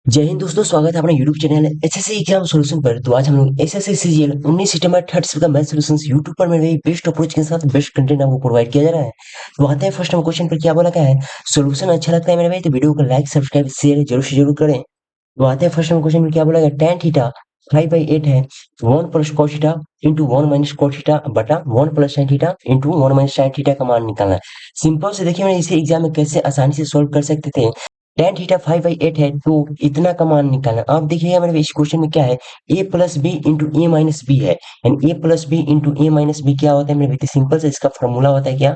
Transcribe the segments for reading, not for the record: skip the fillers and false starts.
जय हिंद दोस्तों, स्वागत है अपने YouTube channel SSC exam solution पर। तो आज हम लोग एसएससी सीजीएल 19 सितंबर थर्ड शिफ्ट का मैथ सॉल्यूशंस यूट्यूब पर मेरे बेस्ट अप्रोच के साथ बेस्ट कंटेंट आपको प्रोवाइड किया जा रहा है। तो आते हैं फर्स्ट हम क्वेश्चन पर। क्या बोला क्या है? सॉल्यूशन अच्छा लगता है मेरे भाई तो वीडियो को लाइक सब्सक्राइब शेयर जरूर से जरूर करें। तो आते हैं फर्स्ट हम क्वेश्चन में। क्या बोला गया? tan थीटा 5/8 है 1 plus cos theta into 1 minus cos theta बटा 1 plus sin theta into 1 minus sin theta का मान निकालना है। सिंपल से देखिए, मैंने इसे एग्जाम में कैसे आसानी से सॉल्व कर सकते थे। tan थीटा 5/8 है तो इतना का मान निकालना। अब देखिएगा मेरे इस क्वेश्चन में क्या है, a plus B into A minus B है। यानी a plus B into A minus B क्या होता है मेरे बेटे? सिंपल से इसका फॉर्मूला होता है क्या?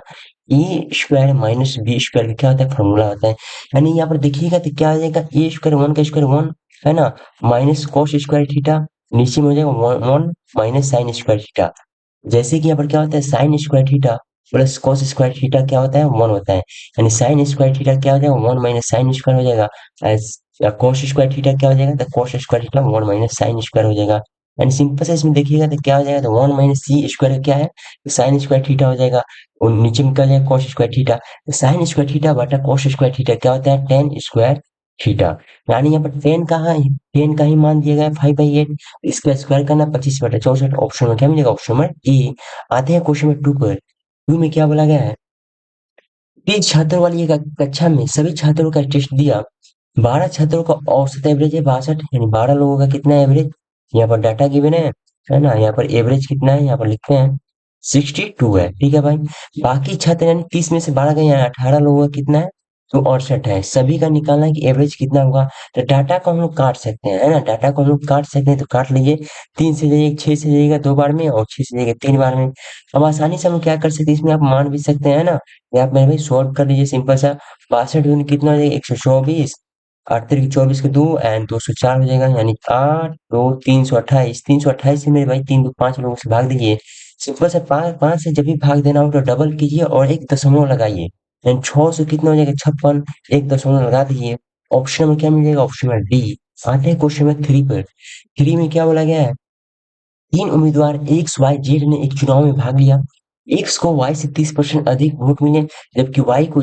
ए स्क्वायर माइनस बी स्क्वायर का क्या होता है? फॉर्मूला होता है। यानी यहाँ पर देखिएगा तो क्या आ जाएगा, ए स्क्वायर वन का स्क्वायर वन है ना, माइनस कॉस स्क्वायर थीटा, नीचे में हो जाएगा one one minus sine square theta. जैसे कि यहाँ पर क्या होता है, sine square theta plus cos square theta क्या होता है? वन होता है। यानी साइन स्क्वायर थीटा क्या हो जाएगा? वन माइनस साइन स्क्वायर हो जाएगा। कॉस स्क्वायर थीटा क्या हो जाएगा? तो cos square theta one minus sine square हो जाएगा। यानी सिंपल से इसमें देखिएगा तो क्या हो जाएगा, तो वन माइनस सी स्क्वायर क्या है? तो साइन स्क्वायर थीटा हो जाएगा। और नीचे में क्या हो जाएगा? Cos square theta. तो साइन स्क्वायर थीटा बटा कॉस स्क्वायर थीटा क्या होता है? Ten square theta. यानी यहाँ पर टेन कहाँ है? टेन का ही मान दिया गया है 5/8। इसका स्क्वायर करना 25/64। ऑप्शन में क्या मिलेगा? ऑप्शन में ए। आते हैं क्वेश्चन नंबर 2 पर। 2 में क्या बोला गया है? 30 छात्रों वाली एक कक्षा में सभी छात्रों का टेस्ट दिया। 12 छात्रों का औसत एवरेज है 62, यानी 12 लोगों का कितना एवरेज? यहाँ पर डाटा गिवन है ना। यहाँ पर एवरेज कितना है? यहाँ पर लिखते हैं 62 है। ठीक है भाई। बाकी छात्र यानी 30 में से 12 गए, यहाँ 18 लोगों का कितना है? तो 68 है। सभी का निकालना है कि एवरेज कितना होगा। तो डाटा को हम लोग काट सकते हैं, है ना। डाटा को हम लोग काट सकते हैं तो काट लीजिए। 3 से जाइए, 6 से जाइएगा 2 बार में, और 6 से जाइएगा 3 बार में। अब आसानी से हम लोग क्या कर सकते हैं, इसमें आप मान भी सकते हैं ना। या आप मेरे भाई सॉल्व कर लीजिए सिंपल सा। 62 दूनी कितना हो जाएगा? 124। 8 तिरक 24 के 2 एंड 204 हो जाएगा। यानी 8 2 328। 328 से मेरे भाई 3 2 5 लोगों से भाग दीजिए। सिंपल से 5 से जब भी भाग देना हो तो डबल कीजिए और एक दशमलव लगाइए। यानी 6 से कितना हो जाएगा? 56। एक दशमलव लगा दीजिए। ऑप्शन में क्या मिल जाएगा? ऑप्शन में डी। आते हैं क्वेश्चन में 3 पर। 3 में क्या बोला गया है? 3 उम्मीदवार एक्स वाई जेड ने एक चुनाव में भाग लिया। एक्स को वाई से 30% अधिक वोट मिले, जबकि वाई को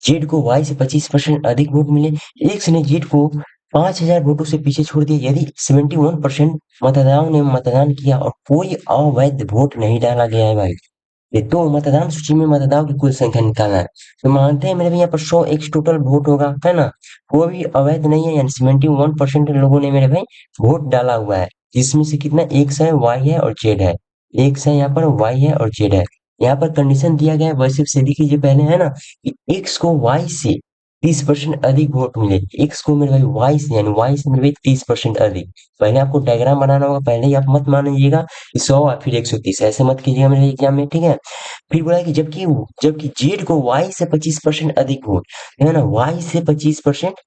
जेड को वाई से 25% अधिक वोट मिले। एक्स ने जेड को 5,000 वोटों से पीछे छोड़ दिया यदि 71% मतदाताओं ने मतदान किया और कोई अवैध वोट नहीं डाला गया है भाई। ये तो मतदान सूची में मतदाताओं की कुल संख्या निकालना है। तो मानते हैं मेरे भी यहाँ पर 100 एक्स टोटल वोट होगा, है ना। वो भी अवैध नहीं है, यानी 71% लोगों ने मेरे भाई वोट डाला हुआ है। जिसमें से कितना? एक्स है, वाई है और जेड है। एक्स है यहाँ पर, वाई है और जेड है। यहाँ पर कंडीशन दिया गया है, वैसे से लिख लीजिए पहले, है ना, कि एक्स को वाई से 30% अधिक वोट मिले। एक्स को मेरे भाई वाई से, यानी वाई से मेरे भाई 30% अधिक। पहले आपको डायग्राम बनाना होगा, पहले ही आप मत मानिएगा कि 100 और फिर 130, ऐसे मत कीजिएगा मेरे एग्जाम में, ठीक है। फिर बोला है कि जबकि जबकि जेड को वाई से 25% अधिक वोट, है ना, वाई से 25%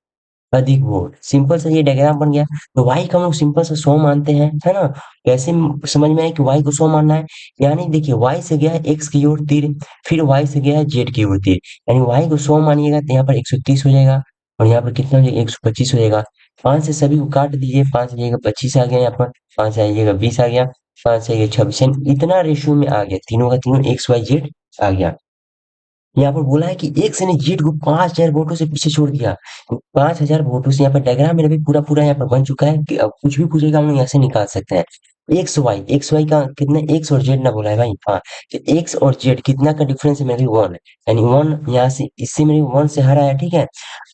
अधिक वोट। सिंपल सा ये डायग्राम बन गया। तो वाई का हम लोग सिंपल सा 100 मानते हैं, है ना। कैसे समझ में आए कि वाई को 100 मानना है? यानी देखिए, वाई से गया है एक्स की ओर तीर, फिर वाई से गया है जेड की ओर तीर। यानी वाई को 100 मानिएगा तो यहाँ पर 130 हो जाएगा, और यहाँ पर कितना हो जाएगा? 125 हो जाएगा। 5 से सभी को काट दीजिए। 5 जाएगा 25 आ गया यहाँ पर, 5 आइएगा 20 आ गया, 5 आइएगा 26। इतना रेशियो में आ गया, तीनों का तीनों एक्स वाई जेड आ गया। यहाँ पर बोला है कि एक्स ने जेड को 5,000 वोटों से पीछे छोड़ दिया। 5,000 वोटों से यहाँ पर डायग्राम मेरा भी पूरा पूरा यहाँ पर बन चुका है कि अब कुछ भी पूछेगा हम लोग यहाँ से निकाल सकते हैं। एक्स वाई का कितना? एक्स और जेड ना बोला है भाई, हाँ। तो एक्स और जेड कितना का डिफरेंस है मेरे? 1 है। यानी 1 यहाँ से, इससे मेरे 1 से हरा है, ठीक है।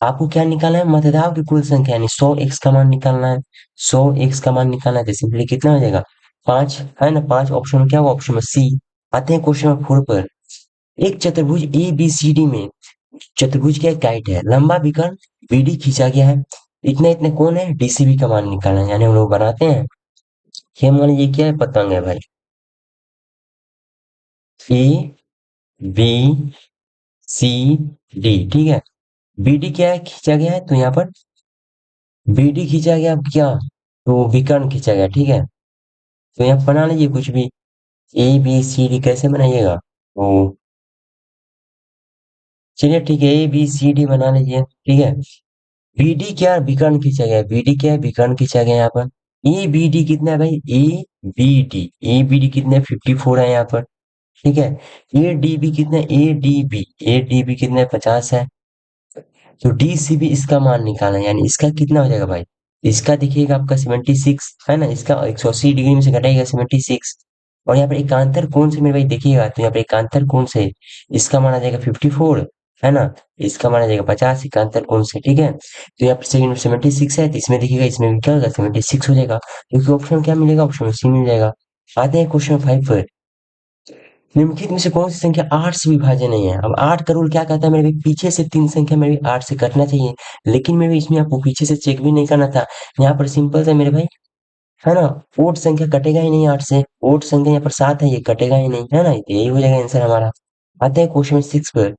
आपको क्या निकालना है? मतदाताओं की कुल संख्या, यानी 100 एक्स का मान निकालना है। 100 एक्स का मान निकालना है तो सिंपली कितना हो जाएगा? 5, है ना। 5 ऑप्शन में क्या होगा? ऑप्शन में सी। आते हैं क्वेश्चन नंबर 4 पर। एक चतुर्भुज ए बी सी डी में चतुर्भुज का एक गाइड है, लंबा विकर्ण बीडी खींचा गया है। इतने इतने कौन है? डीसीबी का मान निकालना है। यानी हम लोग बनाते हैं, ये मान लीजिए क्या है? पतंग है भाई। ए बी सी डी, ठीक है। बीडी क्या है? खींचा गया है, तो यहाँ पर बीडी खींचा गया। अब क्या? तो विकर्ण खींचा गया, ठीक है। तो यहाँ बना लीजिए कुछ भी। ए बी सी डी कैसे बनाइएगा? तो चलिए ठीक है, ए बी सी डी बना लीजिए, ठीक है। बीडी क्या? विकर्ण खींचा गया है। बीडी क्या है? विकर्ण खींचा गया है यहाँ पर। ए बी डी कितना है भाई? ए बी डी कितना है? 54 है यहाँ पर, ठीक है। ए डी बी कितना है? ए डी बी कितना है? 50 है। तो डी सी बी इसका मान निकालना है, यानी इसका कितना हो जाएगा भाई? इसका देखिएगा आपका 76 है ना, इसका 180 डिग्री में से घटाइएगा 76। और यहाँ पर एकांतर कोण से मेरे भाई देखिएगा, तो यहाँ पर एकांतर कोण से इसका मान आ जाएगा 54 है ना, इसका मान आ जाएगा 50 एकांतर कोण से, ठीक है। तो यहाँ पर सेकंड में 76 है, तो इसमें देखिएगा इसमें भी क्या होगा 76 हो जाएगा, क्योंकि ऑप्शन क्या मिलेगा, ऑप्शन में सी मिल जाएगा। आते हैं क्वेश्चन 5 पर। निम्नलिखित में से कौन सी संख्या 8 से विभाज्य नहीं है? अब 8 का रूल क्या कहता है मेरे भाई, पीछे से 3 संख्या मेरे भाई 8 से कटना चाहिए, लेकिन मेरे भाई इसमें आपको पीछे से चेक भी नहीं करना था। यहाँ पर सिंपल है मेरे भाई, है ना, ओड संख्या कटेगा ही नहीं 8 से, ओड संख्या यहाँ पर 7 है, ये कटेगा ही नहीं, है ना, तो यही हो जाएगा आंसर हमारा। आते हैं क्वेश्चन 6 पर।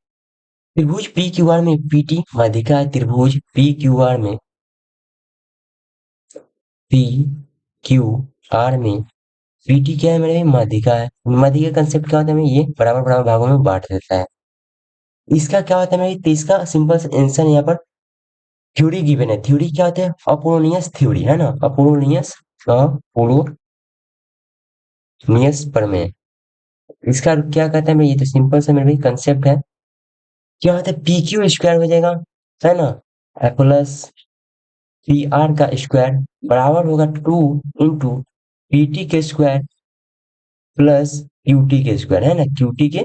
त्रिभुज पी क्यू आर में पीटी माध्यिका है, त्रिभुज पी क्यू आर में, पी क्यू आर में पीटी क्या है मेरे भाई, माध्यिका है। माध्यिका का कंसेप्ट क्या होता है, ये बराबर बराबर भागों में बांट देता है। इसका क्या होता है मेरे, तो इसका सिंपल आंसर यहाँ पर थ्योरी गिवन है। थ्योरी क्या होता है, अपोलोनियस थ्योरी, है ना, अपोलोनियस, अपोलोनियस प्रमेय। इसका क्या कहता है मैं, ये तो सिंपल सा मेरे भाई कंसेप्ट है। क्या होता है, पी क्यू स्क्वायर हो जाएगा, है ना, प्लस पी आर का स्क्वायर बराबर होगा 2 इंटू पी टी के स्क्वायर प्लस क्यू टी के स्क्वायर, है ना, क्यू टी के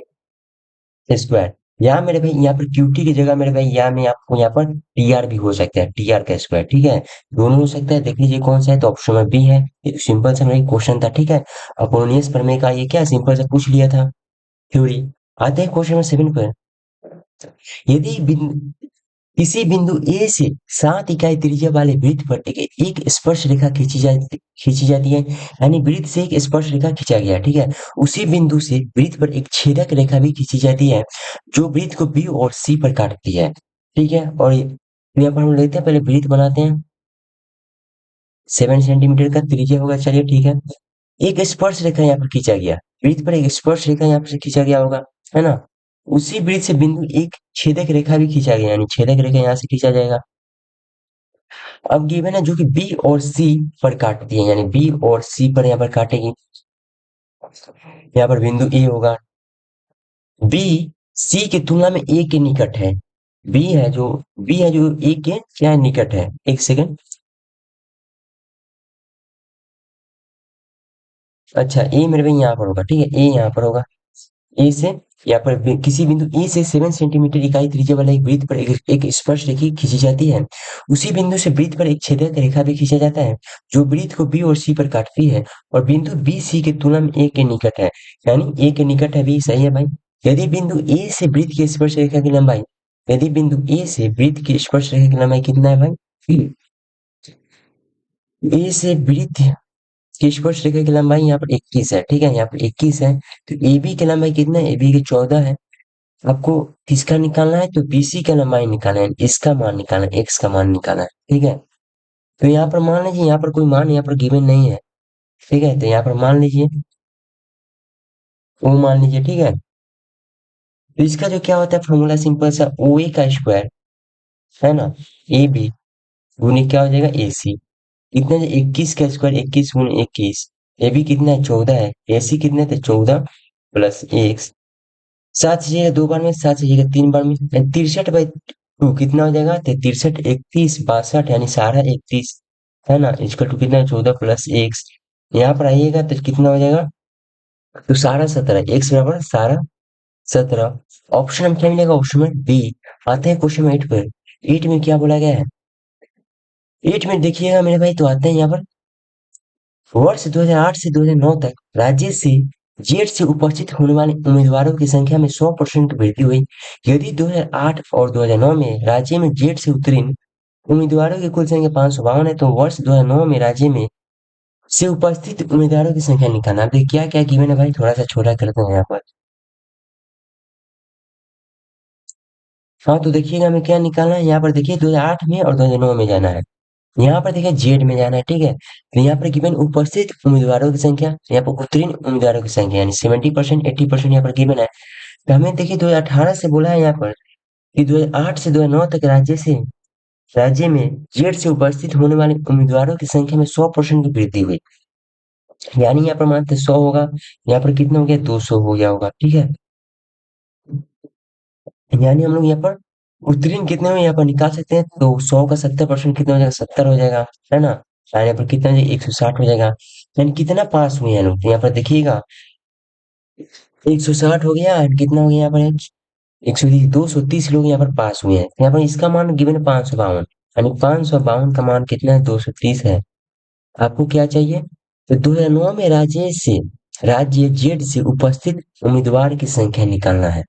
स्क्वायर। यहाँ मेरे भाई, यहाँ पर क्यूटी की जगह मेरे भाई यहाँ में आपको यहाँ पर टी आर भी हो सकता है, टी आर का स्क्वायर, ठीक है, दोनों हो सकता है। देख लीजिए कौन सा है, तो ऑप्शन में बी है। ये सिंपल सा मेरा क्वेश्चन था, ठीक है। अपोलोनियस प्रमेय का ये क्या सिंपल सा पूछ लिया था, थ्योरी। आते हैं क्वेश्चन नंबर 7 पर। यदि किसी बिंदु ए से 7 इकाई त्रिज्या वाले वृत्त पर एक स्पर्श रेखा खींची जाती है, यानी वृत्त से एक स्पर्श रेखा खींचा गया, ठीक है। उसी बिंदु से वृत्त पर एक छेदक रेखा भी खींची जाती है, जो वृत्त को बी और सी पर काटती है, ठीक है। और यहाँ पर हम लेते हैं, पहले वृत्त बनाते हैं। 7 सेंटीमीटर का त्रिज्या होगा, चलिए ठीक है। एक स्पर्श रेखा यहाँ पर खींचा गया, वृत्त पर एक स्पर्श रेखा यहाँ पर खींचा गया होगा, है ना। उसी वृत्त से बिंदु एक छेदक रेखा भी खींचा गया, यानी छेदक रेखा यहाँ से खींचा जाएगा। अब गिवन है जो कि बी और सी पर काटती है, यानी बी और सी पर यहाँ पर काटेगी। यहाँ पर बिंदु ए होगा, बी सी की तुलना में ए के निकट है। बी है जो ए के क्या है, निकट है। एक सेकंड, अच्छा ए मेरे भाई यहाँ पर होगा, ठीक है, ए यहाँ पर होगा। ए से यहाँ पर किसी बिंदु ए से 7 सेंटीमीटर इकाई त्रिज्या वाला एक वृत्त पर एक स्पर्श रेखा खींची जाती है। उसी बिंदु से वृत्त पर एक छेदक रेखा भी खींचा जाता है, जो वृत्त को बी और सी पर काटती है, और बिंदु बी सी की तुलना में ए के निकट है, यानी ए के निकट है, बी सही है भाई। यदि बिंदु ए से वृत्त की स्पर्श रेखा की लंबाई, यदि बिंदु ए से वृत्त की स्पर्श रेखा की लंबाई कितना है भाई, ए से वृत्त की स्पर्श रेखा की लंबाई यहाँ पर 21 है, ठीक है, यहाँ पर 21 है। तो ए बी की लंबाई कितना है, ए बी की 14 है। आपको किसका निकालना है, तो बीसी का लंबाई निकालना है, इसका मान निकालना है, एक्स का मान निकालना है, ठीक है। तो यहाँ पर मान लीजिए, यहाँ पर कोई मान यहाँ पर गिवन नहीं है, ठीक है, तो यहाँ पर मान लीजिए, वो मान लीजिए, ठीक है। तो इसका जो क्या होता है फॉर्मूला, सिंपल सा, ओ ए का स्क्वायर, है ना, ए बी गुने क्या हो जाएगा, ए सी। कितना है, 21 का स्क्वायर, 21 गुने 21, ए बी कितना है, 14 है, ए सी कितना है, तो 14 प्लस एक्स। 7 चाहिएगा 2 बार में, 7 चाहिएगा 3 बार में, 63/2 कितना हो जाएगा, तो 63, 31, 62, यानी सारा 31, है ना, इसका टू कितना है, 14 प्लस एक्स। यहाँ पर आइएगा तो कितना हो जाएगा, तो सारा 17, एक्स बराबर सारा 17। ऑप्शन में क्या मिलेगा, ऑप्शन में बी। आते हैं क्वेश्चन 8 पर। 8 में क्या बोला गया है, 8 में देखिएगा मेरे भाई, तो आते हैं यहाँ पर, वर्ष 2008 से 2009 तक राज्य से जेट से उपस्थित होने वाले उम्मीदवारों की संख्या में 100% की वृद्धि हुई। यदि 2008 और 2009 में राज्य में जेट से उत्तीर्ण उम्मीदवारों की कुल संख्या 552 है, तो वर्ष 2009 में राज्य में से उपस्थित उम्मीदवारों की संख्या निकालना। अब क्या क्या गिवन है भाई, थोड़ा सा छोटा करते हैं यहाँ पर। हाँ तो देखिएगा हमें क्या निकालना है, यहाँ पर देखिए 2008 में और 2009 में जाना है। यहाँ पर देखिए जेड में जाना है, ठीक है। तो यहाँ पर गिवन उपस्थित उम्मीदवारों की संख्या, यहाँ पर उत्तीर्ण उम्मीदवारों की संख्या, यानी 70%, 80% यहाँ पर गिवन है। तो हमें देखिए 2018 से बोला है यहाँ पर कि 2008 से 2009 तक राज्य में जेड से उपस्थित होने वाले उम्मीदवारों की संख्या में 100% की वृद्धि हुई, यानी यहाँ पर मानते 100 होगा, यहाँ पर कितना हो गया, 200 हो गया होगा, ठीक है। यानी हम लोग यहाँ पर उत्तीर्ण कितने में यहाँ पर निकाल सकते हैं, तो 100 का 70% कितना हो जाएगा, 70 हो जाएगा, है ना। और यहाँ पर कितना हो जाएगा, 160 हो जाएगा। यानी कितना पास हुए हैं लोग, तो यहाँ पर देखिएगा 160 हो गया, और कितना हो गया यहाँ पर, 130, 230 लोग यहाँ पर पास हुए हैं। यहाँ पर इसका मान गिवन है 552, यानी 552 का मान कितना है, 230 है। आपको क्या चाहिए, तो 2009 में राजेश से राज्य जेड से उपस्थित उम्मीदवार की संख्या निकालना है।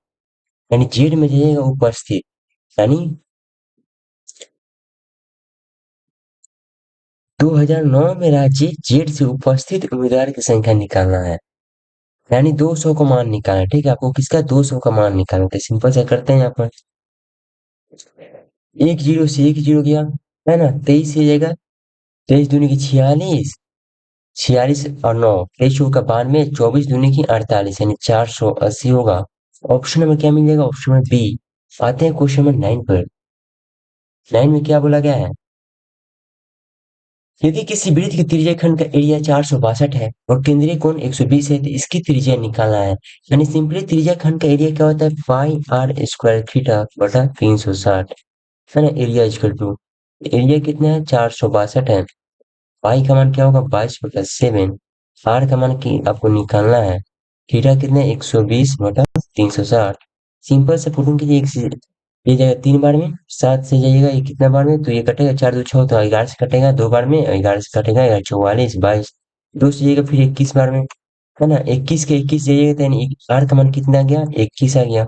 यानी जेड में जाइएगा उपस्थित, यानी 2009 में राज्य जेड से उपस्थित उम्मीदवार की संख्या निकालना है। यानी 200 का मान निकालना है, ठीक है। आपको किसका 200 का मान निकालना है, तो सिंपल से करते हैं यहाँ पर, एक जीरो से एक जीरो गया, है ना, 23 से जाएगा, 23 दूनी की 46, 46 और 9, 23 का 92, 24 दूनी की 48, यानी 480 होगा। ऑप्शन नंबर क्या मिल जाएगा, ऑप्शन नंबर बी। आते हैं क्वेश्चन नंबर 9 पर। 9 में क्या बोला गया है, यदि किसी वृत्त के त्रिज्या खंड का एरिया 462 है और केंद्रीय कोण 120 है, तो इसकी त्रिज्या निकालना है। यानी सिंपली त्रिज्या खंड का एरिया क्या होता है, पाई आर स्क्वायर थीटा बटा 360, है ना। एरिया इक्वल टू, एरिया कितना है, 462 है। पाई का मान क्या होगा, 22/7। आर का मान की आपको निकालना है, थीटा कितना है, 120/360। सिंपल से पुटिंग कीजिए, एक से ये जाएगा 3 बार में, 7 से जाइएगा ये कितना बार में, तो ये कटेगा, 4 2 6, तो 11 से कटेगा 2 बार में, 11 से कटेगा 11 44 22, 2 से जाइएगा फिर 21 बार में, है ना। 21 के 21 जाइएगा तो यानी आर का मान कितना आ गया, 21 आ गया।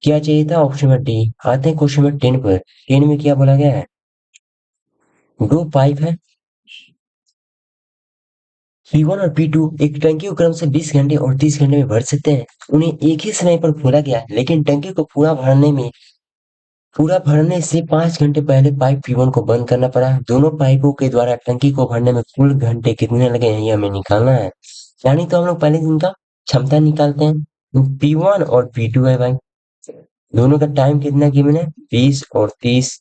क्या चाहिए था, ऑप्शन नंबर डी। आते हैं क्वेश्चन नंबर 10 पर। 10 में क्या बोला गया है, दो पाइप है, P1 और P2 एक टंकी को क्रम से 20 घंटे और 30 घंटे में भर सकते हैं। उन्हें एक ही समय पर खोला गया, लेकिन टंकी को पूरा भरने से 5 घंटे पहले पाइप P1 को बंद करना पड़ा। दोनों पाइपों के द्वारा टंकी को भरने में कुल घंटे कितने लगे हैं, ये हमें निकालना है। यानी तो हम लोग पहले इनका क्षमता निकालते हैं। P1 और P2 है भाई, दोनों का टाइम कितना गिवन है, 20 और 30।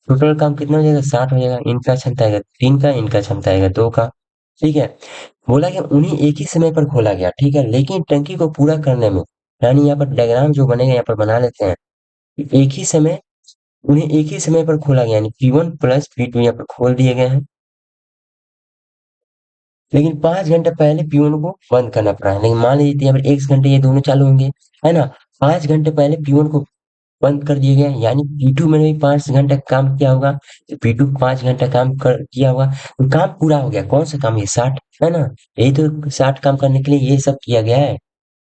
टोटल काम कितना हो जाएगा, 60 हो जाएगा। इनका क्षमता आएगा 3 का, इनका क्षमता आएगा 2 का, ठीक है। बोला कि उन्हें एक ही समय पर खोला गया, ठीक है, लेकिन टंकी को पूरा करने में, यानी यहाँ पर डायग्राम जो बनेगा यहाँ पर बना लेते हैं। एक ही समय उन्हें एक ही समय पर खोला गया, यानी P1 प्लस P2 यहाँ पर खोल दिए गए हैं, लेकिन 5 घंटे पहले P1 को बंद करना पड़ा है। लेकिन मान लीजिए यहाँ पर 1 घंटे ये दोनों चालू होंगे, है ना। 5 घंटे पहले P1 को बंद कर दिया गया, यानी P2 में भी 5 घंटा काम किया होगा, तो P2 5 घंटा काम कर किया होगा, तो काम पूरा हो गया। कौन सा काम, ये 60, है ना। यही तो 60 काम करने के लिए ये सब किया गया है।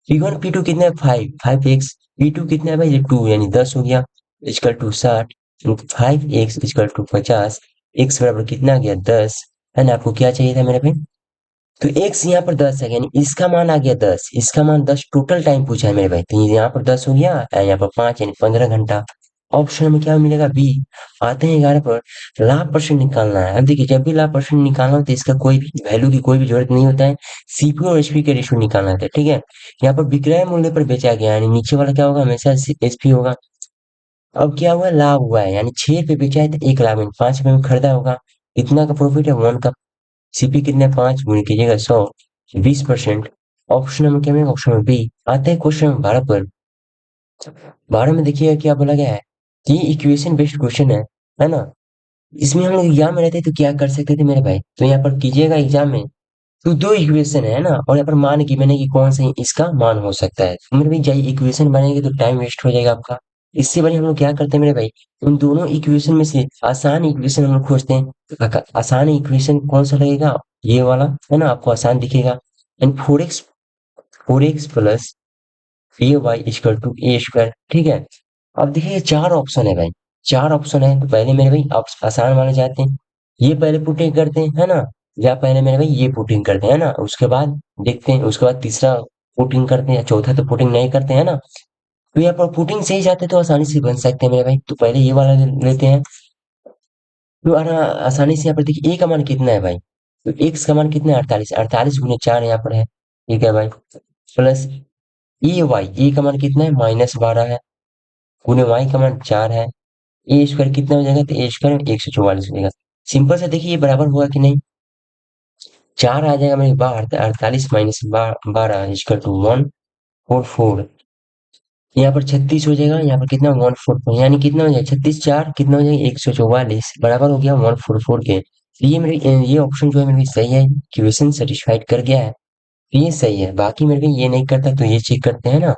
P1 P2 कितना है, 5x, P2 कितना है भाई, ये 2, यानी 10 हो गया, equal to 60, 5x equal to 50, x बराबर कितना आ गया, 10, है ना। आपको क्या चाहिए था मेरे पे, तो x यहाँ पर 10 है, यानी इसका मान आ गया 10, इसका मान 10, टोटल टाइम पूछा है मेरे भाई, तो यहाँ पर 10 हो गया, यहाँ पर 5, यानी 15 घंटा। ऑप्शन में क्या मिलेगा, बी। आते हैं 11 पर, लाभ परसेंट निकालना है। अब देखिए, जब भी लाभ परसेंट निकालना हो तो इसका कोई भी वैल्यू की कोई भी जरूरत नहीं होता है, सीपी और एचपी के रेशियो निकालना होता है, ठीक है। यहाँ पर विक्रय मूल्य पर बेचा गया, यानी नीचे वाला क्या होगा, हमेशा एचपी होगा। अब क्या हुआ, लाभ हुआ है, यानी 6 रुपये बेचा है तो 1 लाख में 5 रुपये में खरीदा होगा, इतना का प्रॉफिट है, 1 का। सीपी कितने, 5 गुणे कीजिएगा 100, 20%। ऑप्शन नंबर क्या मिलेगा, ऑप्शन नंबर बी। आते हैं क्वेश्चन नंबर 12 पर। 12 में देखिएगा क्या बोला गया है, ये इक्वेशन बेस्ड क्वेश्चन है ना। इसमें हम लोग एग्जाम में रहते तो क्या कर सकते थे मेरे भाई, तो यहाँ पर कीजिएगा एग्जाम में, तो दो इक्वेशन है ना, और यहाँ पर मान की मैंने कि कौन सा इसका मान हो सकता है, तो मेरे भाई जाइए इक्वेशन बनेगी तो टाइम वेस्ट हो जाएगा आपका। इससे बड़ी हम लोग क्या करते हैं मेरे भाई, उन दोनों इक्वेशन में से आसान इक्वेशन हम लोग खोजते हैं। तो आसान इक्वेशन कौन सा लगेगा, ये वाला, है ना, आपको आसान दिखेगा। And 4x plus A Y equal to A square, ठीक है। अब देखिए 4 ऑप्शन है भाई, 4 ऑप्शन है, तो पहले मेरे भाई आप आसान वाले जाते हैं, ये पहले पुटिंग करते हैं, है ना, या पहले मेरे भाई ये पुटिंग करते हैं, है ना, उसके बाद देखते हैं, उसके बाद तीसरा पुटिंग करते हैं, चौथा तो पुटिंग नहीं करते हैं ना। तो यहाँ पर पुटिंग सही जाते हैं तो आसानी से बन सकते हैं मेरे भाई, तो पहले ये वाला लेते हैं। तो आसानी से यहाँ पर देखिए ए का मान कितना है भाई, तो एक्स का मान कितना है, 48, 48 गुने 4 यहाँ पर है, ठीक है भाई, प्लस ए का मान कितना है, -12 है, गुने वाई का मान 4 है, ए स्क्वायर कितना हो जाएगा, तो ए स्क्वायर 144 हो जाएगा। सिंपल से देखिए ये बराबर हुआ कि नहीं, 4 आ जाएगा मेरे बाहर, 48 माइनस 12 इक्वल टू 144, यहाँ पर 36 हो जाएगा, यहाँ पर कितना 144, यानी कितना हो जाएगा 36 4 कितना हो जाएगा 144 बराबर हो गया 144 के। तो ये मेरे ये ऑप्शन जो है मेरे को सही है, इक्वेशन सेटिस्फाइड कर गया है। तो ये सही है, बाकी मेरे को ये नहीं करता तो ये चेक करते हैं ना।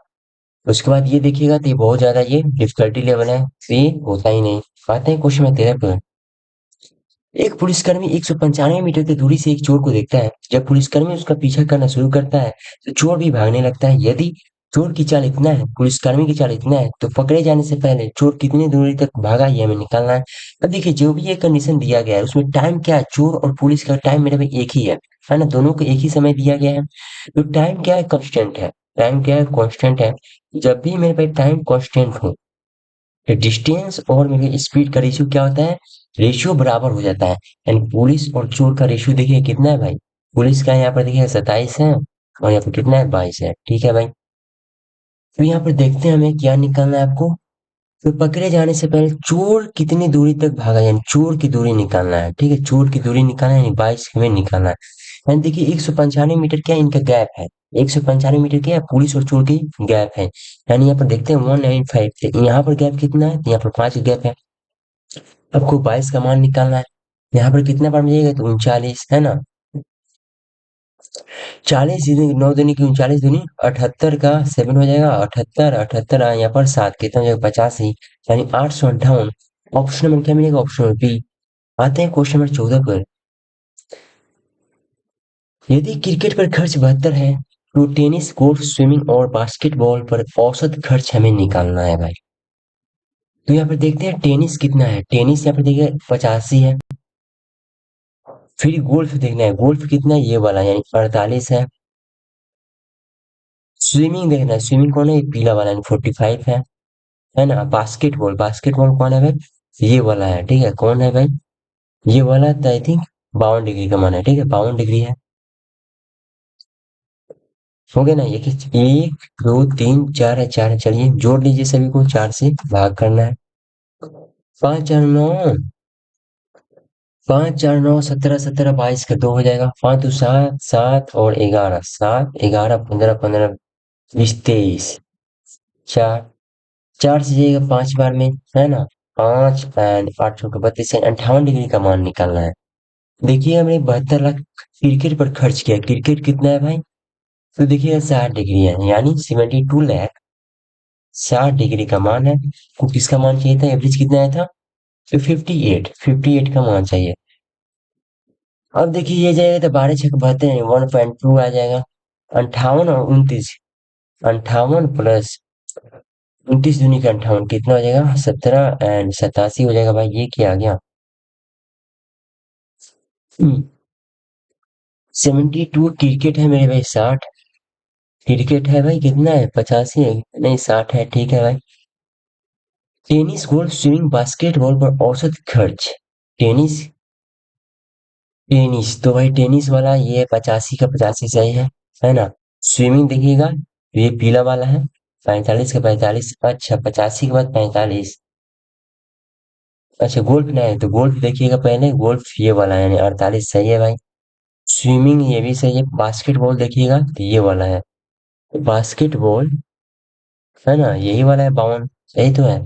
उसके बाद ये देखिएगा तो ये बहुत ज्यादा ये डिफिकल्टी लेवल है, तो ये होता ही नहीं। आते हैं क्वेश्चन में 13 पर। एक पुलिसकर्मी 195 मीटर की दूरी से एक चोर को देखता है। जब पुलिसकर्मी उसका पीछा करना शुरू करता है तो चोर भी भागने लगता है। यदि चोर की चाल इतना है, पुलिसकर्मी की चाल इतना है, तो पकड़े जाने से पहले चोर कितनी दूरी तक भागा ये हमें निकालना है। अब देखिए जो भी ये कंडीशन दिया गया है उसमें टाइम क्या है, चोर और पुलिस का टाइम मेरे भाई एक ही है ना, दोनों को एक ही समय दिया गया है। तो टाइम क्या है, कांस्टेंट है। टाइम क्या है, कांस्टेंट है। जब भी मेरे भाई टाइम कांस्टेंट हो, डिस्टेंस और मेरे स्पीड का रेशियो क्या होता है, रेशियो बराबर हो जाता है। यानी पुलिस और चोर का रेशियो देखिए कितना है भाई, पुलिस का यहाँ पर देखिए 27 है और यहाँ पर कितना है 22 है, ठीक है भाई। तो यहाँ पर देखते हैं हमें क्या निकालना है आपको। तो पकड़े जाने से पहले चोर कितनी दूरी तक भागा, यानी चोर की दूरी निकालना है, ठीक है, चोर की दूरी निकालना है, यानी 22 हमें निकालना है। यानी देखिए 195 मीटर क्या इनका गैप है, 195 मीटर क्या है पुलिस और चोर की गैप है। यानी यहाँ पर देखते हैं 195 थे, यहाँ पर गैप कितना है, तो यहाँ पर 5 गैप है। आपको 22 का मान निकालना है। यहाँ पर कितना बार मिलेगा, तो 39 है ना। 40 नौ दूनी की 39 दूनी 78 का 7 हो जाएगा, 78 78 यहाँ पर 7 कितना हो जाएगा 85, यानी 858। ऑप्शन नंबर क्या मिलेगा, ऑप्शन नंबर बी। आते हैं क्वेश्चन नंबर 14 पर। यदि क्रिकेट पर खर्च 72 है तो टेनिस, गोल्फ, स्विमिंग और बास्केटबॉल पर औसत खर्च हमें निकालना है भाई। तो यहाँ पर देखते हैं टेनिस कितना है, टेनिस यहाँ पर देखिए 85 है। फिर गोल्फ देखना है, गोल्फ कितना है ये वाला यानी 48 है। स्विमिंग देखना है, स्विमिंग कौन है, ये पीला वाला यानी 45 है ना। बास्केटबॉल, बास्केटबॉल कौन है भाई, ये वाला है, ठीक है, कौन है भाई, ये वाला तो आई थिंक 52 डिग्री का मान है, ठीक है 52 डिग्री है। हो गया ना, एक दो तीन चार है, चार है, चलिए जोड़ लीजिए सभी को, 4 से भाग करना है। 5 4 9, 5 4 9 17 17 22 का 2 हो जाएगा, 5 2 7 7 और 11, 7 11 15 15 20 23, चार, चार से जाइएगा 5 बार में, है ना। 5 एंड 8 32 58 डिग्री का मान निकालना है। देखिए हमने 72 लाख क्रिकेट पर खर्च किया, क्रिकेट कितना है भाई, तो देखिए 60 डिग्री है, यानी 72 लाख 60 डिग्री का मान है। को किसका मान चाहिए था, एवरेज कितना आया था, तो 58 का मान चाहिए। अब देखिए ये जाएगा तो 12 6 72 1.2 आ जाएगा। 58 और 29, 58 प्लस 29 दूनी का 58 कितना हो जाएगा 17 एंड 87 हो जाएगा भाई, ये क्या आ गया। 72 क्रिकेट है मेरे भाई, 60 क्रिकेट है भाई, कितना है 85 है, नहीं 60 है, ठीक है भाई। टेनिस, गोल्फ, स्विमिंग, बास्केटबॉल पर औसत खर्च, टेनिस, टेनिस तो भाई टेनिस वाला ये 85 का 85 सही है ना। स्विमिंग देखिएगा तो ये पीला वाला है, 45 का 45, अच्छा 85 के बाद 45। अच्छा गोल्फ ना है तो गोल्फ देखिएगा पहले, गोल्फ ये वाला है यानी 48 सही है भाई। स्विमिंग ये भी सही है। बास्केटबॉल देखिएगा तो ये वाला है, बास्केटबॉल है ना यही वाला है 52, यही तो है।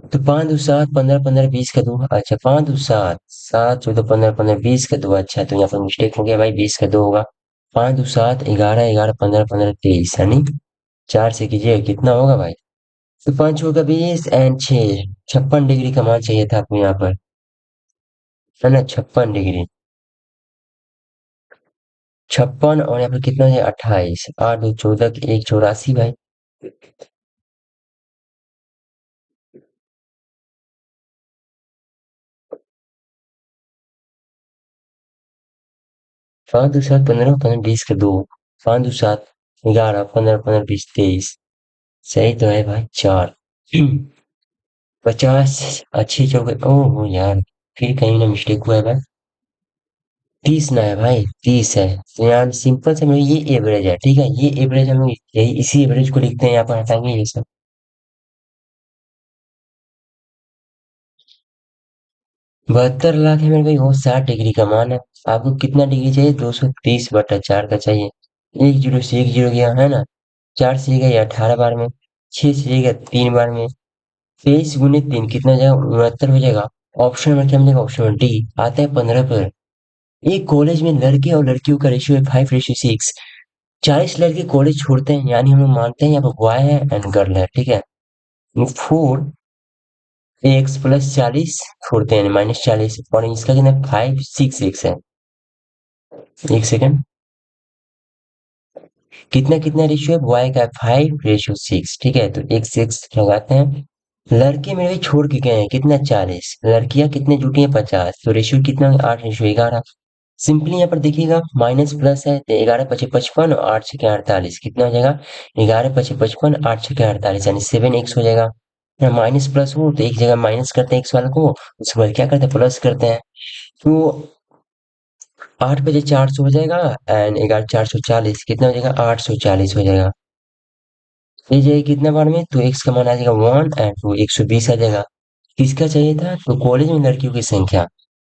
तो 5 2 7 15 15 20 का 2, अच्छा 5 2 7 7 14 15 15 20 का 2, अच्छा तो यहाँ पर मिस्टेक हो गया भाई, 20 का 2 होगा। 5 2 7 11 11 15 15 23, यानी 4 से कीजिए कितना होगा भाई, तो 5 होगा 20 एंड 6 56 डिग्री का मान चाहिए था आपको यहाँ पर, है ना 56 डिग्री, 56 और यहाँ पर कितना है 28, 8 2 14 1 84 भाई। 5 2 7 15 15 20 का 2, 5 2 7 11 15 15 20 23, सही तो है भाई 4। 50 अच्छी चौके, ओह यार फिर कहीं ना मिस्टेक हुआ है भाई, 30 ना है भाई, 30 है। तो यार सिंपल से मेरी ये एवरेज है, ठीक है, ये एवरेज हम लोग यही इसी एवरेज को लिखते हैं, यहाँ पर हटाएंगे ये सब। 72 लाख है मेरे भाई, वो 60 डिग्री का मान है। आपको कितना डिग्री चाहिए, 230/4 का चाहिए। एक जीरो से एक जीरो गया है ना, 4 से गया 18 बार में, 6 से जाएगा 3 बार में। 23 गुने 3 कितना हो जाएगा? 69 हो जाएगा। ऑप्शन नंबर क्या मिलेगा? ऑप्शन नंबर डी आता है 15 पर। एक कॉलेज में लड़के और लड़कियों का रेशियो है 5:6। 40 लड़के कॉलेज छोड़ते हैं, यानी हम लोग मानते हैं यहाँ पर बॉय है एंड गर्ल है, ठीक है। 4x+40 छोड़ते हैं, -40, और इसका कितना? 5 6 है। एक सेकंड, कितना कितना रेशियो है? बॉय का 5:6, ठीक है, तो एक 6 लगाते हैं। लड़के मेरे भाई छोड़ के गए हैं कितना? 40। लड़कियां कितने जुटी हैं? 50। तो रेशियो कितना? 8:11। सिंपली यहाँ पर देखिएगा, माइनस प्लस है तो 11×5 = 55 और 8×6 = 48 कितना हो जाएगा? 11×5 = 55, 8×6 = 48, यानी 7x हो जाएगा। या माइनस प्लस हो तो एक जगह माइनस करते हैं x वाले को, उसके बाद क्या करते हैं? प्लस करते हैं। तो 8×4 हो जाएगा एंड 11×4 = 40, कितना हो जाएगा? 840 हो जाएगा। ये जाएगा कितना बार में? तो x का मान आ जाएगा 1 एंड 2 120 आ जाएगा। किसका चाहिए था? तो कॉलेज में लड़कियों की संख्या,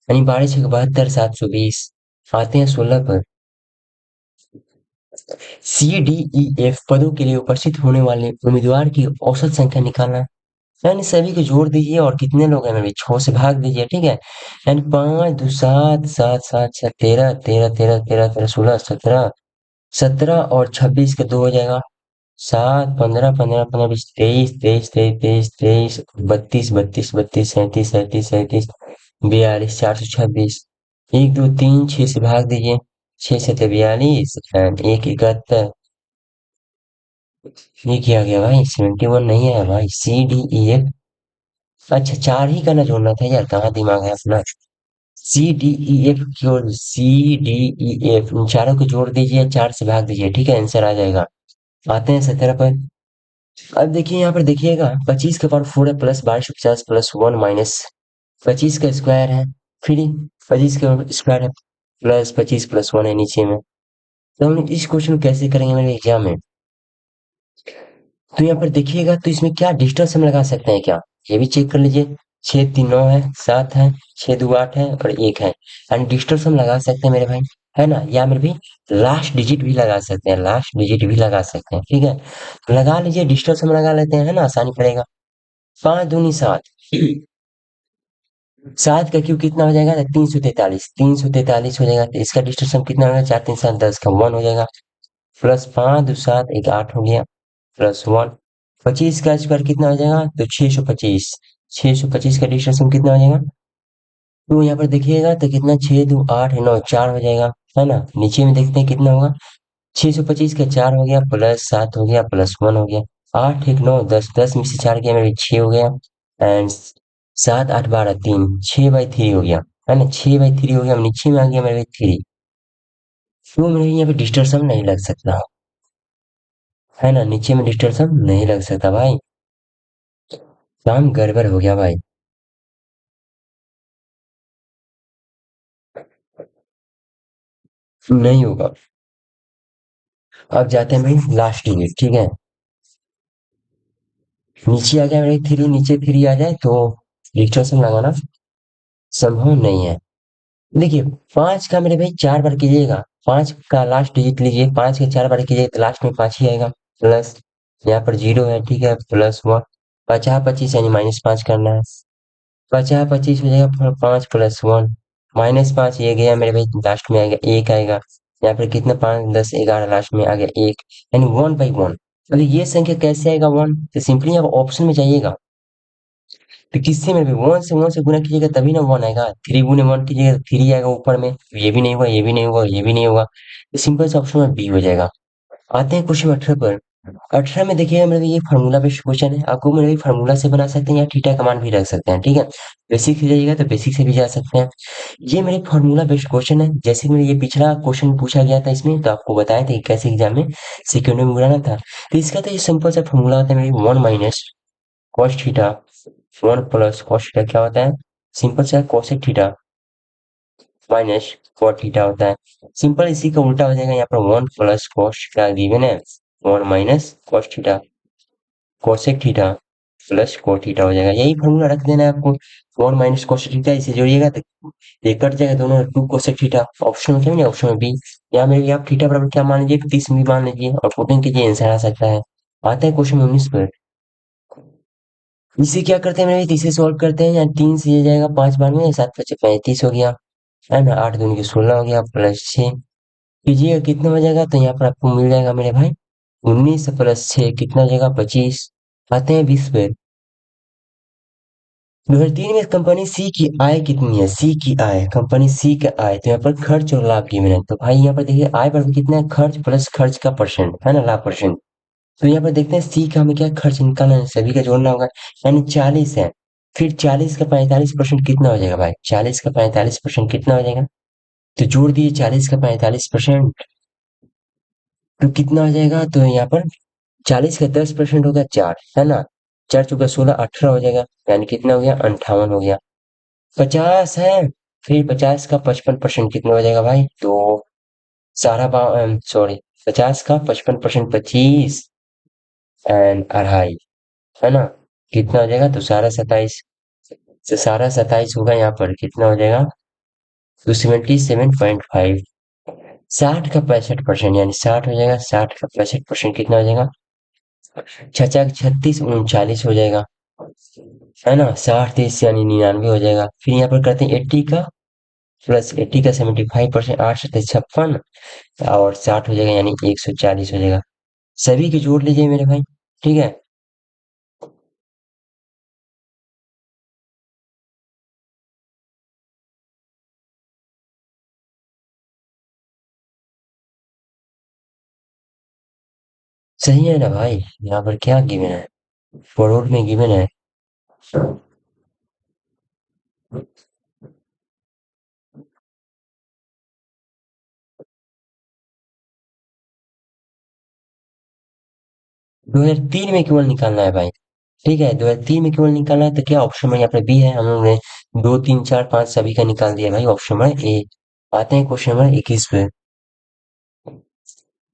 यानी 12×6 = 72, 720। आते हैं 16 पर। CDEF पदों के लिए उपस्थित होने वाले उम्मीदवार की औसत संख्या निकालना। यानी सभी को जोड़ दीजिए और कितने लोग हैं मेरे? 6 से भाग दीजिए, ठीक है। यानी 5 2 7 7 7 6 13 13 13 13 13 16 17, 17 और 26 का 2 हो जाएगा। 7 15 15 15 20 23 23 23 23 32 32 32 37 37 37 42 426। 1 2 3 6 से भाग दीजिए। 6 7 42 एंड 1 71। ये क्या गया भाई? 71 नहीं है भाई। CDEF, अच्छा 4 ही करना जोड़ना था यार, कहाँ दिमाग है अपना। CDEF की ओर CDEF इन चारों को जोड़ दीजिए, 4 से भाग दीजिए, ठीक है, आंसर आ जाएगा। आते हैं 17 पर। अब देखिए यहाँ पर देखिएगा, 25 का पावर 4 है, प्लस 2250 प्लस 1 माइनस 25 का स्क्वायर है, फिर 25 का स्क्वायर है, प्लस 25 प्लस 1 है नीचे में। तो हम इस क्वेश्चन को कैसे करेंगे मेरे एग्जाम में? तो यहाँ पर देखिएगा, तो इसमें क्या डिस्टेंस हम लगा सकते हैं क्या? ये भी चेक कर लीजिए। 6 3 9 है, 7 है, 6 2 8 है और 1 है। एंड डिस्टेंस हम लगा सकते हैं मेरे भाई, है ना? या मेरे भाई लास्ट डिजिट भी लगा सकते हैं, लास्ट डिजिट भी लगा सकते हैं, ठीक है। तो लगा लीजिए, डिस्टेंस हम लगा लेते हैं, है ना, आसानी पड़ेगा। 5 दूनी 7, 7 का क्यूब कितना हो जाएगा? 343, 343 हो जाएगा। तो इसका डिस्टेंस हम कितना होगा? 4 3 7 10 का 1 हो जाएगा। प्लस 5 2 7 1 8 हो गया, प्लस 1। 25 का स्क्वायर कितना हो जाएगा? तो 625। 625 का डिस्टेंस हम कितना हो जाएगा? तो यहाँ पर देखिएगा तो कितना? 6 2 8 9 4 हो जाएगा, है ना। नीचे में देखते हैं कितना होगा। 625 का 4 हो गया, प्लस 7 हो गया, प्लस 1 हो गया। 8 1 9 10, 10 में से 4 गया मेरे 6 हो गया। एंड 7 8 12 3, 6/3 हो गया, है ना। 6/3 हो गया, नीचे में आ गया मेरे 3। तो मेरे यहाँ पे डिस्टेंस हम नहीं लग सकता, है ना, नीचे में डिस्टेंस हम नहीं लग सकता भाई। काम गड़बड़ हो गया भाई। नहीं होगा। अब जाते हैं भाई लास्ट यूनिट, ठीक है। नीचे आ गया मेरे 3, नीचे 3 आ जाए तो डिस्टेंस लगाना संभव नहीं है। देखिए, 5 का मेरे भाई 4 बार कीजिएगा, 5 का लास्ट डिजिट लीजिए, 5 के 4 बार कीजिएगा तो लास्ट में 5 ही आएगा। प्लस यहाँ पर 0 है, ठीक है, प्लस 1। 50 25 यानी -5 करना है। 50 25 हो जाएगा, फिर 5 प्लस 1 -5, ये गया मेरे भाई, लास्ट में आएगा 1 आएगा। यहाँ पर कितना? 5 10 11, लास्ट में आ गया 1, यानी 1/1। अभी ये संख्या कैसे आएगा 1? तो सिंपली आप ऑप्शन में जाइएगा, तो किससे में भी 1 से गुना कीजिएगा तभी ना 1 आएगा। 3 गुने 1 कीजिएगा तो 3 आएगा ऊपर में, ये भी नहीं होगा, ये भी नहीं होगा, ये भी नहीं होगा। तो सिंपल सा ऑप्शन में बी हो जाएगा। आते हैं क्वेश्चन 18 पर। 18 में देखिएगा मेरे ये फार्मूला बेस्ड क्वेश्चन है, आपको मेरे फार्मूला से बना सकते हैं या थीटा का मान भी रख सकते हैं, ठीक है। बेसिक से जाइएगा तो बेसिक से भी जा सकते हैं। ये मेरे फार्मूला बेस्ड क्वेश्चन है, जैसे मेरे ये पिछला क्वेश्चन पूछा गया था इसमें, तो आपको बताया था कि कैसे एग्जाम में सिक्योरिटी में बनाना था। तो इसका तो ये सिंपल सा फार्मूला होता है मेरे 1 minus cos theta, 1 plus cos theta क्या होता है? सिंपल सा cosec theta minus cot theta होता है। सिंपल इसी का उल्टा हो जाएगा, यहाँ पर 1 प्लस कॉस थीटा गिवन है, 1 minus cos theta cosec theta plus cot theta हो जाएगा। यही फॉर्मूला रख देना है आपको। 1 माइनस कोसेक थीटा इसे जोड़िएगा तो ये कट जाएगा दोनों, 2 कोसेक थीटा। ऑप्शन में क्या मिलेगा? ऑप्शन में बी। यहाँ में भी आप थीटा बराबर क्या मान लीजिए? 30 भी मान लीजिए और पुटिंग कीजिए, आंसर आ सकता है। आता है क्वेश्चन 19 पर। इसे क्या करते हैं मेरे भाई, इसे सॉल्व करते हैं। यहाँ 3 से ये जाएगा 5 बार में, 7 पचे 35 हो गया, है ना। 8 दूनी की 16 हो गया, प्लस 6 कीजिएगा कितना हो जाएगा, तो यहाँ पर आपको मिल जाएगा मेरे भाई 19 प्लस 6 कितना हो जाएगा 25। आते हैं 20 पे। 2003 में कंपनी सी की आय कितनी है, सी की आय, कंपनी सी का आय, तो यहाँ पर खर्च और लाभ गिवन है। तो भाई यहाँ पर देखिए आय पर कितना है, खर्च प्लस खर्च का परसेंट, है ना, लाभ परसेंट। तो यहाँ पर देखते हैं सी का हमें क्या खर्च निकालना है, सभी का जोड़ना होगा, यानी 40 है। फिर 40 का 45% कितना हो जाएगा भाई, 40 का 45% कितना हो जाएगा, तो जोड़ दिए 40 का 45%, तो कितना हो जाएगा, तो यहाँ पर 40 का 10% होगा 4, है ना। 4 चौका 16, 18 हो जाएगा, यानी कितना हो गया 58 हो गया। 50 है, फिर 50 का 55% कितना हो जाएगा भाई, तो सारा सॉरी, 50 का 55% 25 एंड अढ़ाई, है ना, कितना हो जाएगा, तो सारा 27। तो सारा 27 होगा, यहाँ पर कितना हो जाएगा, तो 77.5। 60 का 65% यानी 60 हो जाएगा, 60 का 65% कितना हो जाएगा, छचा 36 39 हो जाएगा, है ना। 60 30 यानी 99 हो जाएगा। फिर यहाँ पर करते हैं 80 का प्लस 80 का 75%, 8 सत्ते 56 और 60 हो जाएगा, यानी 140 हो जाएगा। सभी के जोड़ लीजिए मेरे भाई, ठीक है। सही है ना भाई, यहाँ पर क्या गिवन है, करोड़ में गिवन है। 2003 में केवल निकालना है भाई, ठीक है। 2003 में केवल निकालना है, तो क्या ऑप्शन में यहाँ पे बी है, हम लोग ने 2 3 4 5 सभी का निकाल दिया भाई, ऑप्शन में ए। आते हैं क्वेश्चन नंबर 21 पे।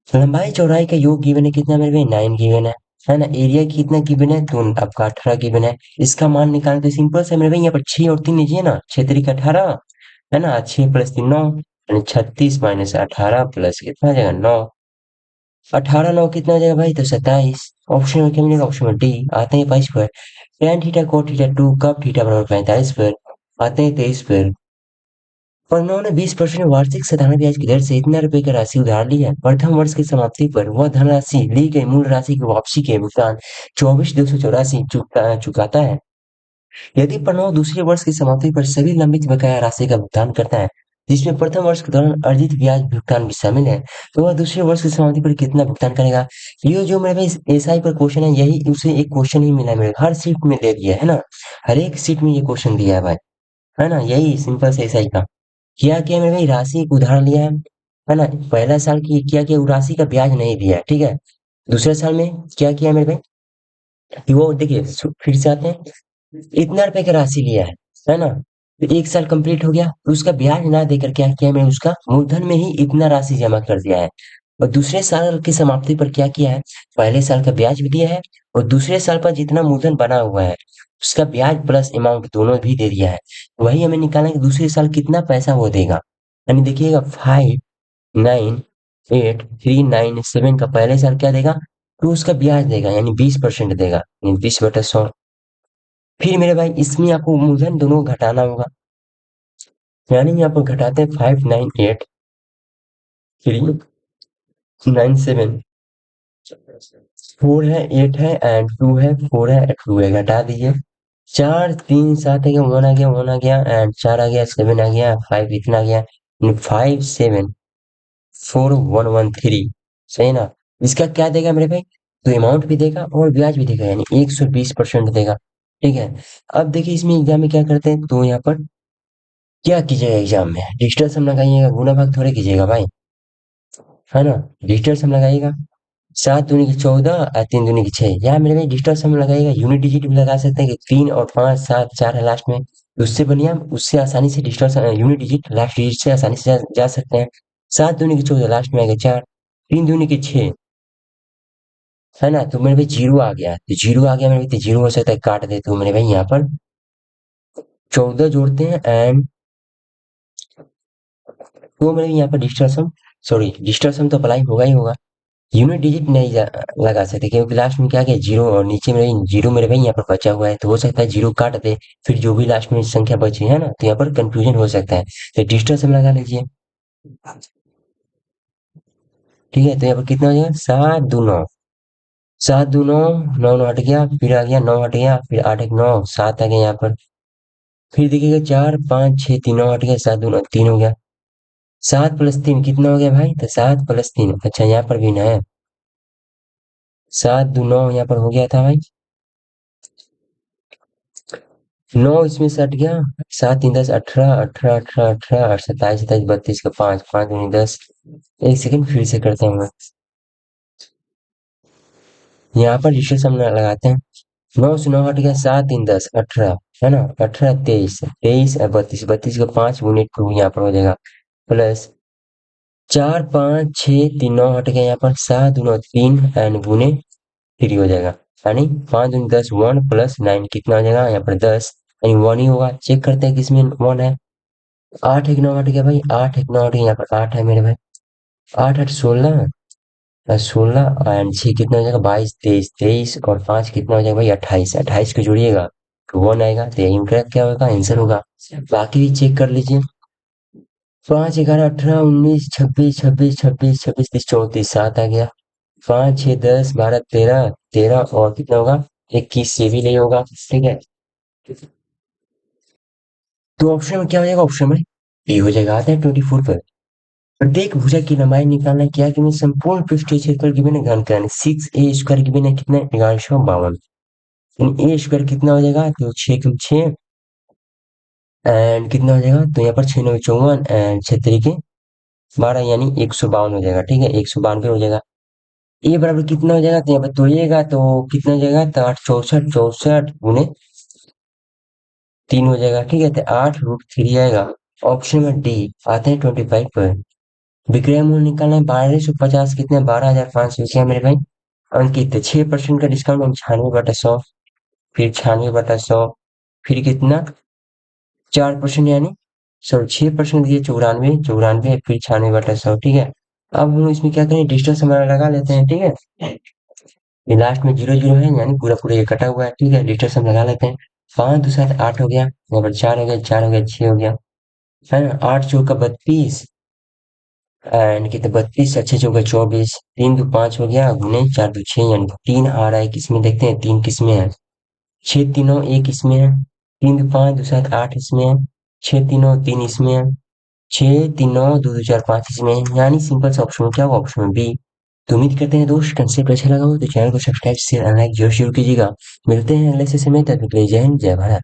लंबाई चौड़ाई का योग गिवन है कितना मेरे भाई, 9 गिवन है ना। एरिया कितना गिवन है, तो आपका 18 गिवन है। इसका मान निकालना तो सिंपल से मेरे भाई, यहाँ पर 6 और 3 लीजिए ना, 6 3 18, है ना, 6 प्लस 3 9, यानी 36 माइनस 18 प्लस कितना आ जाएगा 9। 18 9 कितना हो जाएगा भाई, तो 27। ऑप्शन में क्या मिलेगा, ऑप्शन में डी। आते हैं 22 पर। tan थीटा cot थीटा 2 कब थीटा बराबर 45 पर। आते हैं 23 पर। और उन्होंने 20% वार्षिक साधारण ब्याज की दर से इतना रुपए की राशि उधार ली है, प्रथम वर्ष की समाप्ति पर वह धनराशि ली गई मूल राशि की वापसी के भुगतान 24,284 चुकाता है। यदि प्रणव दूसरे वर्ष की समाप्ति पर सभी लंबित बकाया राशि का भुगतान करता है, जिसमें प्रथम वर्ष के दौरान अर्जित ब्याज भुगतान भी शामिल है, तो वह दूसरे वर्ष की समाप्ति पर कितना भुगतान करेगा। ये जो मेरे भाई एसआई पर क्वेश्चन है, यही उसे एक क्वेश्चन ही मिला है मेरे, हर सीट में दे दिया है ना, हर एक सीट में ये क्वेश्चन दिया है भाई, है ना। यही सिंपल से एसआई का क्या किया मेरे भाई, राशि एक उधार लिया है ना। पहला साल की क्या किया, वो राशि का ब्याज नहीं दिया है, ठीक है। दूसरे साल में क्या किया मेरे भाई, कि वो देखिए फिर से आते हैं, इतना रुपए की राशि लिया है ना। तो एक साल कंप्लीट हो गया, तो उसका ब्याज ना देकर क्या किया मैंने, उसका मूलधन में ही इतना राशि जमा कर दिया है। और दूसरे साल की समाप्ति पर क्या किया है, पहले साल का ब्याज भी दिया है, और दूसरे साल पर जितना मूलधन बना हुआ है उसका ब्याज प्लस अमाउंट दोनों भी दे दिया है। वही हमें निकालना है कि दूसरे साल कितना पैसा वो देगा। यानी देखिएगा 5 9 8 3 9 7 का पहले साल क्या देगा, तो उसका ब्याज देगा, यानी 20% देगा, यानी 20/100। फिर मेरे भाई इसमें आपको मूलधन दोनों को घटाना होगा, यानी यहाँ पर घटाते हैं 5 9 8 3 9 7, 4 है 8 है एंड 2 है, 4 है 2 है, घटा दीजिए। 4 3 7 आ गया, 1 आ गया, 1 आ गया एंड 4 आ गया, 7 आ गया, 5 इतना आ गया, 5 7 4 1 1 3, सही ना। इसका क्या देगा मेरे भाई, तो अमाउंट भी देगा और ब्याज भी देगा, यानी 120% देगा, ठीक है। अब देखिए इसमें एग्जाम में क्या करते हैं, तो यहाँ पर क्या कीजिएगा एग्जाम में, डिजिटल सम लगाइएगा, गुणा भाग थोड़े कीजिएगा भाई, है ना। डिजिटल सम लगाइएगा, 7 दूनी की 14 और 3 दूनी की 6, यहाँ मेरे भाई डिजिटल सम लगाइएगा, यूनिट डिजिट भी लगा सकते हैं कि 3 और 5 7 4 है लास्ट में, तो उससे बढ़िया उससे आसानी से digital unit digit last digit से आसानी से जा सकते हैं। 7 दूनी की 14 लास्ट में आ गया 4, 3 दूनी की 6, है ना, तो मेरे भाई जीरो आ गया, तो जीरो आ गया मेरे भाई, तो जीरो हो सकता है काट दे, तो मेरे भाई यहाँ पर 14 जोड़ते हैं एंड तो मेरे यहाँ पर डिजिटल सम, सॉरी डिजिटल सम तो अप्लाई होगा ही होगा, यूनिट डिजिट नहीं लगा सकते क्योंकि लास्ट में क्या क्या जीरो और नीचे में जीरो मेरे भाई यहाँ पर बचा हुआ है, तो हो सकता है जीरो काट दे, फिर जो भी लास्ट में संख्या बची है ना, तो यहाँ पर कंफ्यूजन हो सकता है, तो डिस्टेंस हम लगा लीजिए। ठीक है, तो यहाँ पर कितना हो जाएगा, 7 2 9, 7 2 9, 9 9 हट गया, फिर आ गया 9 हट गया, फिर 8 1 9, 7 आ गया यहाँ पर, फिर देखिएगा 4 5 6 3 9 हट गया, 7 2 9 3 हो गया, 7 + 3 कितना हो गया भाई, तो 7 + 3, अच्छा यहाँ पर भी ना है, 7 2 9 यहाँ पर हो गया था भाई, 9 इसमें से हट गया, 7 3 10 18 18 18 18 27 27 32 का 5 5 दूनी 10, एक सेकंड फिर से करते हैं हम, यहाँ पर डिस्टेंस हम लगाते हैं, 9 से 9 हट गया, 7 3 10 18, है ना, 18 23 23 और 32 32 का 5 गुने 2 यहाँ पर हो जाएगा, प्लस 4 5 6 3 9 हट गया यहाँ पर, 7 2 9 3 एंड गुने 3 हो जाएगा, यानी 5 दूनी 10 1 प्लस 9 कितना हो जाएगा यहाँ पर 10, यानी 1 ही होगा, चेक करते हैं किसमें 1 है, 8 1 9 हट गया भाई, 8 1 9 हट गया, यहाँ पर 8 है मेरे भाई, 8 8 16, 16 एंड 6 कितना हो जाएगा 22 23 23 और 5 कितना हो जाएगा भाई 28, 28 को जोड़िएगा तो 1 आएगा, तो इनकरेक्ट क्या होगा, आंसर होगा, बाकी भी चेक कर लीजिए, 5 11 18 19 26 26 26 30 34 7 आ गया, 5 6 10 12 13 13 और कितना होगा 21, ये भी नहीं होगा, ठीक है, तो ऑप्शन में क्या हो जाएगा, ऑप्शन में बी हो जाएगा, आता है 24 पर। प्रत्येक भुजा की लंबाई निकालना क्या कि संपूर्ण पृष्ठीय क्षेत्रफल की बिना गणना करानी, 6a² की बिना कितना 1152, ए स्क्वायर कितना हो जाएगा, तो 6 एंड कितना हो जाएगा, तो यहाँ पर 6 9 54 एंड 6 3 12 यानी 152 हो जाएगा, ठीक है, 192 हो जाएगा, ए बराबर कितना हो जाएगा, तो यहाँ पर तोड़िएगा तो कितना हो जाएगा, तो 8 64 64 गुने 3 हो जाएगा, ठीक है, तो 8√3 आएगा, ऑप्शन में डी आते हैं 25 पर। विक्रय मूल्य निकालना है, 1250 कितने 12,500 क्या मेरे भाई, अंकित 6% का डिस्काउंट 96/100, फिर 96/100, फिर कितना 4% यानी सॉरी 6% दिए 94 94, फिर 96/100, ठीक है, अब हम इसमें क्या करें, डिस्टेंस हमारा लगा लेते हैं, ठीक है, ये लास्ट में 0 0 है यानी पूरा पूरा ये कटा हुआ है, ठीक है, डिस्टेंस हम लगा लेते हैं, 5 2 7 8 हो गया, यहाँ पर 4 हो गया 4 हो गया 6 हो गया, है ना, 8 चौका 32 एंड कितने 32 अच्छे चौका 24, 3 2 5 हो गया गुने 4 2 6 यानी 3 आ रहा है, किसमें देखते हैं 3 किसमें है, 6 तीनों एक इसमें है, 3 2 5 2 7 8 इसमें है, 6 तीनों 3 इसमें है, 6 तीनों 2 2 4 5 इसमें है, यानी सिंपल सा ऑप्शन क्या होगा, ऑप्शन बी। तो उम्मीद करते हैं दोस्त कंसेप्ट अच्छा लगा हो तो चैनल को सब्सक्राइब शेयर एंड लाइक जरूर जरूर कीजिएगा, मिलते हैं अगले सेशन में, तब तक के लिए जय हिंद जय भारत।